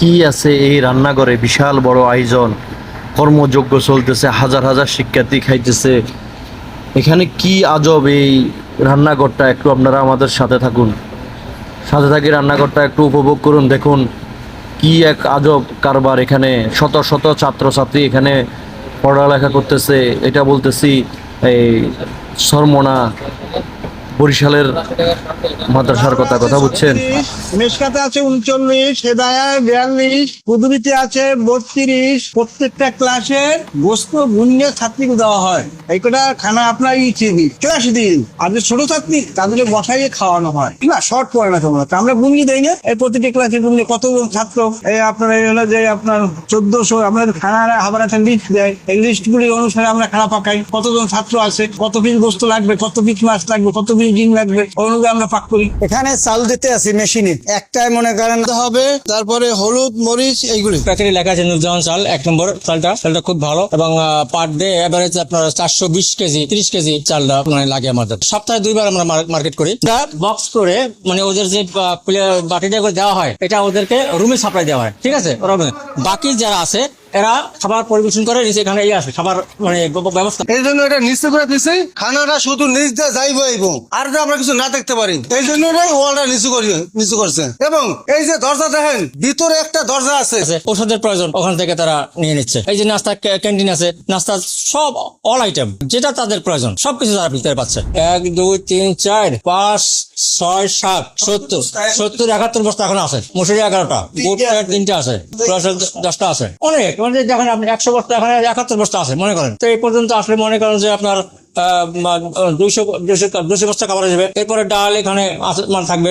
কি আছে এই রান্নাঘরে? বিশাল বড় আয়োজন, কর্মযজ্ঞ চলতেছে, হাজার হাজার শিক্ষার্থী খাইতেছে। এখানে কি আজব এই রান্নাঘরটা, একটু আপনারা আমাদের সাথে থাকুন, সাথে থাকি, রান্নাঘরটা একটু উপভোগ করুন। দেখুন কি এক আজব কারবার। এখানে শত শত ছাত্রছাত্রী এখানে পড়ালেখা করতেছে। এটা বলতেছি এই সরমনা বরিশালের মাদ্রাসার কথা বুঝছেন। মেশকাতে আছে 39, হেদায়ায় 42, কুদুরিতে আছে 32। প্রত্যেকটা ক্লাসের গোস্ত গুণিয়ে ছাত্রীকে দেওয়া হয়। এই কটা খানা আপনার ক্লাস দিন। আর যে ছোট ছাত্রী তাদেরকে বসাইয়ে খাওয়ানো হয় না, শর্ট পড়ে না তোমরা, তা আমরা গুণিয়ে দেই না। এই প্রতিটি ক্লাসে গুণিয়ে কতজন ছাত্র, এই আপনার এই হলো যে আপনার 1400 আমাদের খানা আবার একটা লিস্ট দেয়। এই লিস্ট গুলি অনুসারে আমরা খানা পাকাই। কতজন ছাত্র আছে, কত পিস গোস্ত লাগবে, কত পিস মাছ লাগবে, কত পিস ডিম লাগবে, অনুযায়ী আমরা পাক করি। এখানে চাল দিতে আছে মেশিনে, একটাই মনে করেন হবে। তারপরে হলুদ মরিচ এইগুলি প্যাকেটে লেখা আছে নুরজাহান চাল, 1 নম্বর চালটা খুব ভালো এবং পার ডে এভারেজ আপনার 420 কেজি 30 কেজি চালটা মানে লাগে আমাদের। সপ্তাহে 2 বার আমরা মার্কেট করি। বক্স করে মানে ওদের যে বাটিটা করে দেওয়া হয়, এটা ওদেরকে রুমে সাপ্লাই দেওয়া হয়, ঠিক আছে। বাকি যারা আছে এরা খাবার পরিবেশন করে নিচে, এখানে আসে খাবার মানে ব্যবস্থা। এই জন্য এটা নিচে করে দিছি, খানাটা শুধু নিচ দিয়ে যাইবো এবং আর আমরা কিছু না দেখতে পারি। এই জন্য ওয়ালটা নিচু করছে। এবং এই যে দরজা দেখেন, ভিতরে একটা দরজা আছে। ওষুধের প্রয়োজন ওখান থেকে তারা নিয়ে নিচ্ছে। এই যে নাস্তা ক্যান্টিন আছে, নাস্তা সব অল আইটেম যেটা তাদের প্রয়োজন সবকিছু তারা ভিতরে পাচ্ছে। 1 2 3 4 5 6 7 70 71 বস্তা এখন আছে। মুসুরি 11টা, বুট 3টা আছে, প্লাস 10টা আছে, অনেক। মানে দেখেন আপনি 100 বস্তা, এখানে 71 বস্তা আছে মনে করেন। তো এই পর্যন্ত আসলে মনে করেন যে আপনার 200 বস্তা খাবার যাবে। এরপরে ডাল এখানে মানে থাকবে।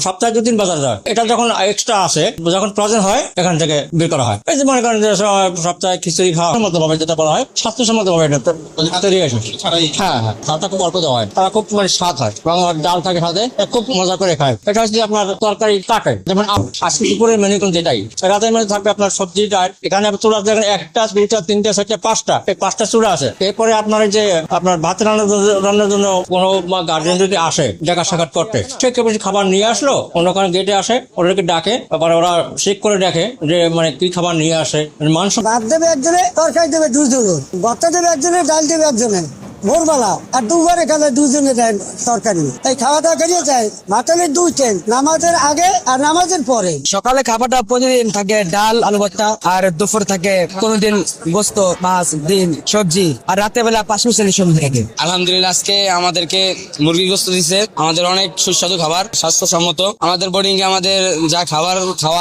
সপ্তাহে 2 দিন বাজার যায়। এটা যখন এক্সট্রা আসে, যখন প্রয়োজন হয় এখান থেকে বের করা হয়। এই যে মনে করেন যে সপ্তাহে খিচুড়ি খাওয়ার মতো ভাবে যেটা বলা হয়, স্বাস্থ্যসম্মত ভাবে এটা তৈরি হয়েছে। হ্যাঁ, খাওয়াটা খুব অল্প দেওয়া হয়, তারা খুব মানে স্বাদ হয় এবং ডাল থাকে সাথে, খুব মজা করে খায়। এটা হচ্ছে আপনার তরকারি কাটে, যেমন আজকে দুপুরের মেনু কিন্তু যেটাই। রাতের মেনু থাকবে আপনার সবজি ডাল। এখানে চুলা দেখেন 1টা 2টা 3টা 4টা 5টা, এই 5টা চুলা আছে। এরপরে আপনার এই যে আপনার ভাত রান্নার জন্য কোনো গার্জেন যদি আসে দেখা সাক্ষাৎ করতে, সে বেশি খাবার নিয়ে আসলো, অন্য কোনো গেটে আসে, ওদেরকে ডাকে, আবার ওরা চেক করে দেখে যে মানে কি খাবার নিয়ে আসে। মাংস ভাত দেবে একজনে, তরকারি দেবে 2 জন, ভর্তা দেবে একজনে, ডাল দেবে একজনে ভোরবেলা, আর 2 বার এখানে 2 জনে দেয় তরকারি। এই খাওয়া দাওয়া করিয়ে যায় ভাতের 2 টাইম, নামাজের আগে আর নামাজের পরে। সকালে খাবারটা প্রতিদিন থাকে ডাল আলু ভর্তা, আর দুপুর থাকে কোনোদিন গোস্ত মাছ ডিম সবজি, আর রাতের বেলা 5 মিশালি সবজি থাকে। আলহামদুলিল্লাহ আজকে আমাদেরকে মুরগি গোস্ত দিচ্ছে। আমাদের অনেক সুস্বাদু খাবার, স্বাস্থ্যসম্মত। আমাদের বোর্ডিং এ আমাদের যা খাবার খাওয়া